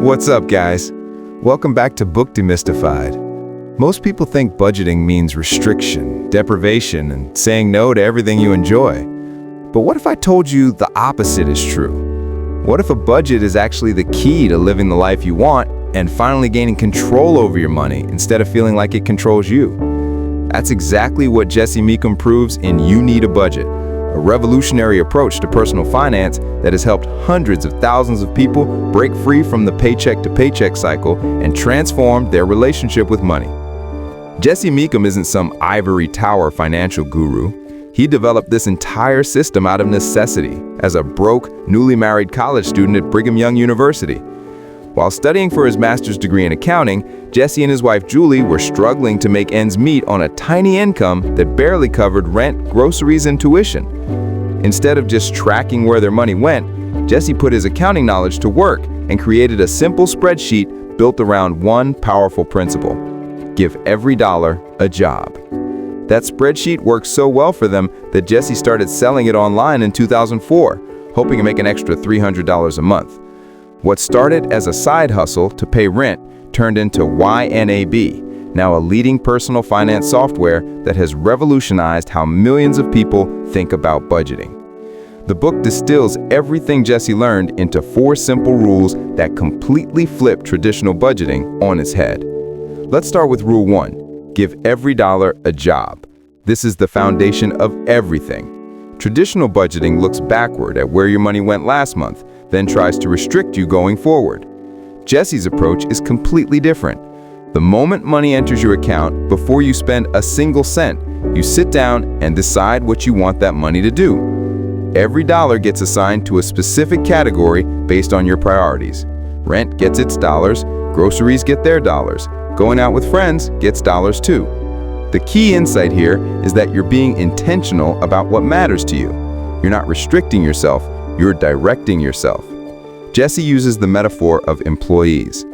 What's up, guys? Welcome back to Book Demystified. Most people think budgeting means restriction, deprivation, and saying no to everything you enjoy. But what if I told you the opposite is true? What if a budget is actually the key to living the life you want and finally gaining control over your money instead of feeling like it controls you? That's exactly what Jesse Mecham proves in You Need a Budget, a revolutionary approach to personal finance that has helped hundreds of thousands of people break free from the paycheck to paycheck cycle and transform their relationship with money. Jesse Mecham isn't some ivory tower financial guru. He developed this entire system out of necessity as a broke, newly married college student at Brigham Young University. While studying for his master's degree in accounting, Jesse and his wife Julie were struggling to make ends meet on a tiny income that barely covered rent, groceries, and tuition. Instead of just tracking where their money went, Jesse put his accounting knowledge to work and created a simple spreadsheet built around one powerful principle: give every dollar a job. That spreadsheet worked so well for them that Jesse started selling it online in 2004, hoping to make an extra $300 a month. What started as a side hustle to pay rent turned into YNAB, now a leading personal finance software that has revolutionized how millions of people think about budgeting. The book distills everything Jesse learned into 4 simple rules that completely flip traditional budgeting on its head. Let's start with Rule 1. Give every dollar a job. This is the foundation of everything. Traditional budgeting looks backward at where your money went last month, then tries to restrict you going forward. Jesse's approach is completely different. The moment money enters your account, before you spend a single cent, you sit down and decide what you want that money to do. Every dollar gets assigned to a specific category based on your priorities. Rent gets its dollars, groceries get their dollars, going out with friends gets dollars too. The key insight here is that you're being intentional about what matters to you. You're not restricting yourself, you're directing yourself. Jesse uses the metaphor of employees.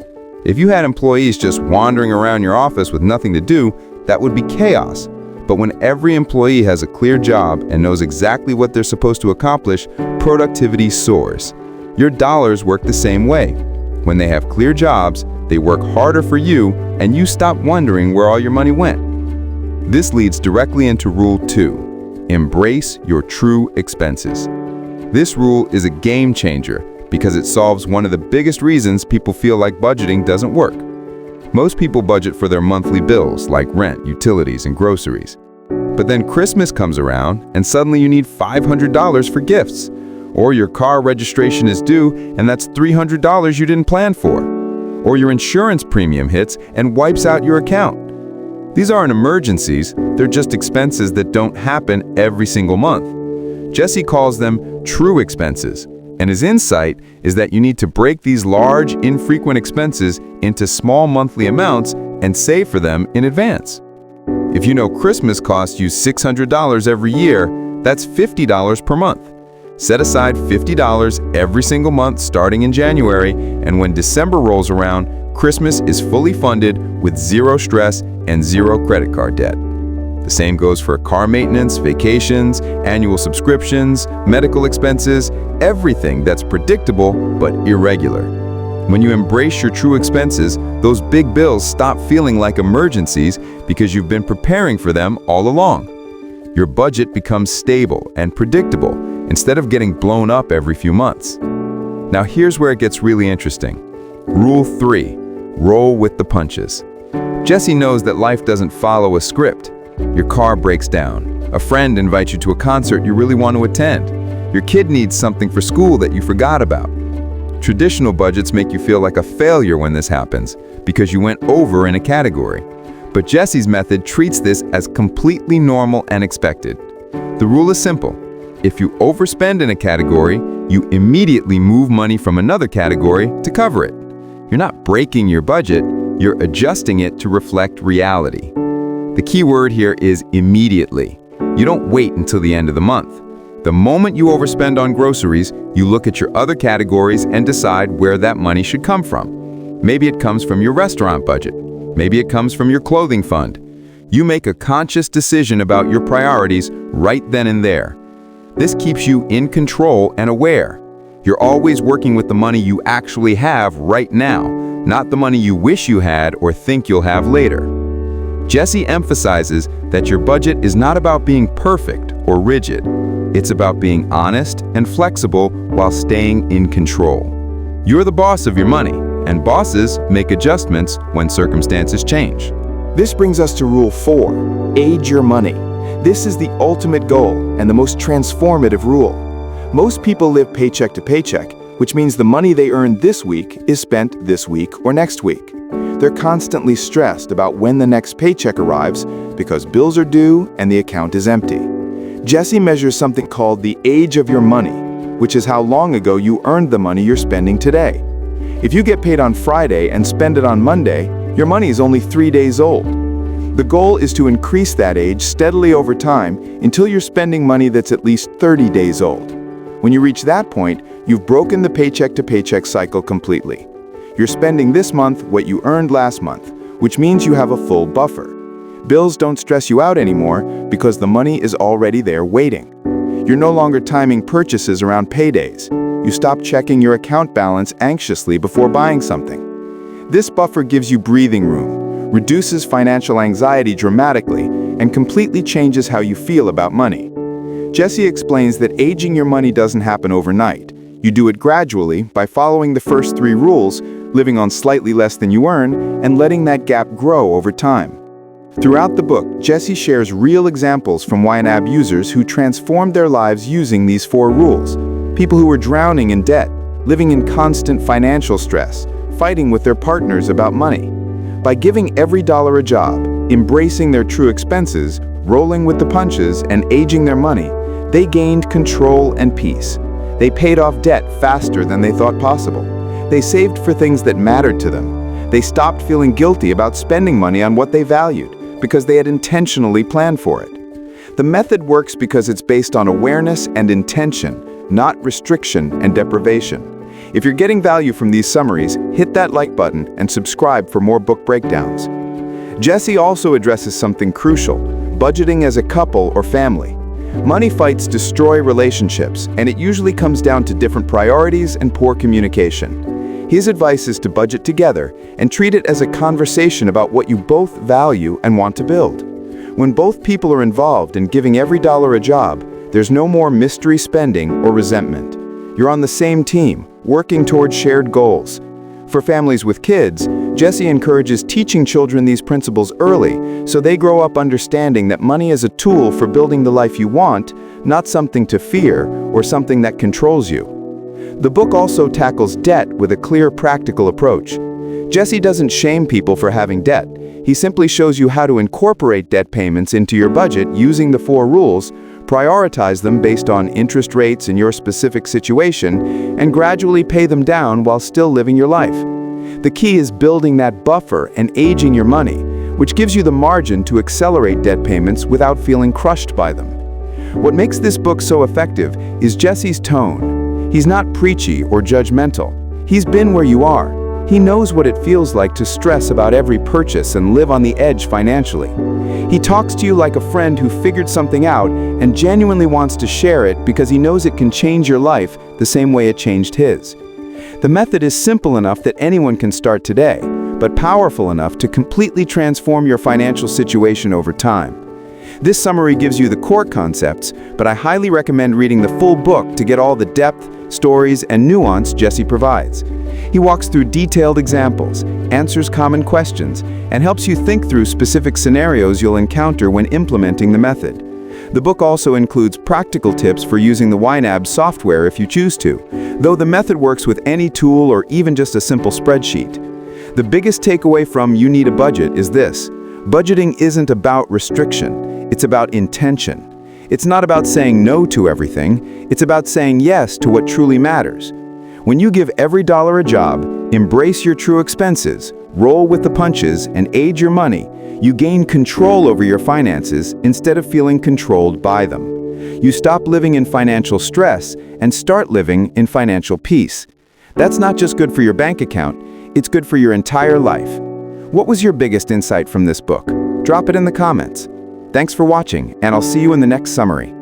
If you had employees just wandering around your office with nothing to do, that would be chaos. But when every employee has a clear job and knows exactly what they're supposed to accomplish, productivity soars. Your dollars work the same way. When they have clear jobs, they work harder for you, and you stop wondering where all your money went. This leads directly into Rule 2. Embrace your true expenses. This rule is a game changer because it solves one of the biggest reasons people feel like budgeting doesn't work. Most people budget for their monthly bills like rent, utilities, and groceries. But then Christmas comes around and suddenly you need $500 for gifts. Or your car registration is due and that's $300 you didn't plan for. Or your insurance premium hits and wipes out your account. These aren't emergencies, they're just expenses that don't happen every single month. Jesse calls them true expenses, and his insight is that you need to break these large, infrequent expenses into small monthly amounts and save for them in advance. If you know Christmas costs you $600 every year, that's $50 per month. Set aside $50 every single month starting in January, and when December rolls around, Christmas is fully funded with zero stress and zero credit card debt. The same goes for car maintenance, vacations, annual subscriptions, medical expenses, everything that's predictable but irregular. When you embrace your true expenses, those big bills stop feeling like emergencies because you've been preparing for them all along. Your budget becomes stable and predictable instead of getting blown up every few months. Now here's where it gets really interesting. Rule 3. Roll with the punches. Jesse knows that life doesn't follow a script. Your car breaks down. A friend invites you to a concert you really want to attend. Your kid needs something for school that you forgot about. Traditional budgets make you feel like a failure when this happens because you went over in a category. But Jesse's method treats this as completely normal and expected. The rule is simple. If you overspend in a category, you immediately move money from another category to cover it. You're not breaking your budget, you're adjusting it to reflect reality. The key word here is immediately. You don't wait until the end of the month. The moment you overspend on groceries, you look at your other categories and decide where that money should come from. Maybe it comes from your restaurant budget. Maybe it comes from your clothing fund. You make a conscious decision about your priorities right then and there. This keeps you in control and aware. You're always working with the money you actually have right now, not the money you wish you had or think you'll have later. Jesse emphasizes that your budget is not about being perfect or rigid. It's about being honest and flexible while staying in control. You're the boss of your money, and bosses make adjustments when circumstances change. This brings us to Rule 4, age your money. This is the ultimate goal and the most transformative rule. Most people live paycheck to paycheck, which means the money they earn this week is spent this week or next week. They're constantly stressed about when the next paycheck arrives because bills are due and the account is empty. Jesse measures something called the age of your money, which is how long ago you earned the money you're spending today. If you get paid on Friday and spend it on Monday, your money is only 3 days old. The goal is to increase that age steadily over time until you're spending money that's at least 30 days old. When you reach that point, you've broken the paycheck to paycheck cycle completely. You're spending this month what you earned last month, which means you have a full buffer. Bills don't stress you out anymore because the money is already there waiting. You're no longer timing purchases around paydays. You stop checking your account balance anxiously before buying something. This buffer gives you breathing room, reduces financial anxiety dramatically, and completely changes how you feel about money. Jesse explains that aging your money doesn't happen overnight. You do it gradually by following the first 3 rules, living on slightly less than you earn, and letting that gap grow over time. Throughout the book, Jesse shares real examples from YNAB users who transformed their lives using these 4 rules. People who were drowning in debt, living in constant financial stress, fighting with their partners about money. By giving every dollar a job, embracing their true expenses, rolling with the punches, and aging their money, they gained control and peace. They paid off debt faster than they thought possible. They saved for things that mattered to them. They stopped feeling guilty about spending money on what they valued because they had intentionally planned for it. The method works because it's based on awareness and intention, not restriction and deprivation. If you're getting value from these summaries, hit that like button and subscribe for more book breakdowns. Jesse also addresses something crucial: budgeting as a couple or family. Money fights destroy relationships, and it usually comes down to different priorities and poor communication. His advice is to budget together and treat it as a conversation about what you both value and want to build. When both people are involved in giving every dollar a job, there's no more mystery spending or resentment. You're on the same team, working towards shared goals. For families with kids, Jesse encourages teaching children these principles early so they grow up understanding that money is a tool for building the life you want, not something to fear or something that controls you. The book also tackles debt with a clear, practical approach. Jesse doesn't shame people for having debt. He simply shows you how to incorporate debt payments into your budget using the 4 rules, prioritize them based on interest rates in your specific situation, and gradually pay them down while still living your life. The key is building that buffer and aging your money, which gives you the margin to accelerate debt payments without feeling crushed by them. What makes this book so effective is Jesse's tone. He's not preachy or judgmental. He's been where you are. He knows what it feels like to stress about every purchase and live on the edge financially. He talks to you like a friend who figured something out and genuinely wants to share it because he knows it can change your life the same way it changed his. The method is simple enough that anyone can start today, but powerful enough to completely transform your financial situation over time. This summary gives you the core concepts, but I highly recommend reading the full book to get all the depth, stories, and nuance Jesse provides. He walks through detailed examples, answers common questions, and helps you think through specific scenarios you'll encounter when implementing the method. The book also includes practical tips for using the YNAB software if you choose to, though the method works with any tool or even just a simple spreadsheet. The biggest takeaway from You Need a Budget is this: budgeting isn't about restriction, it's about intention. It's not about saying no to everything, it's about saying yes to what truly matters. When you give every dollar a job, embrace your true expenses, roll with the punches, and age your money, you gain control over your finances instead of feeling controlled by them. You stop living in financial stress and start living in financial peace. That's not just good for your bank account, it's good for your entire life. What was your biggest insight from this book? Drop it in the comments. Thanks for watching, and I'll see you in the next summary.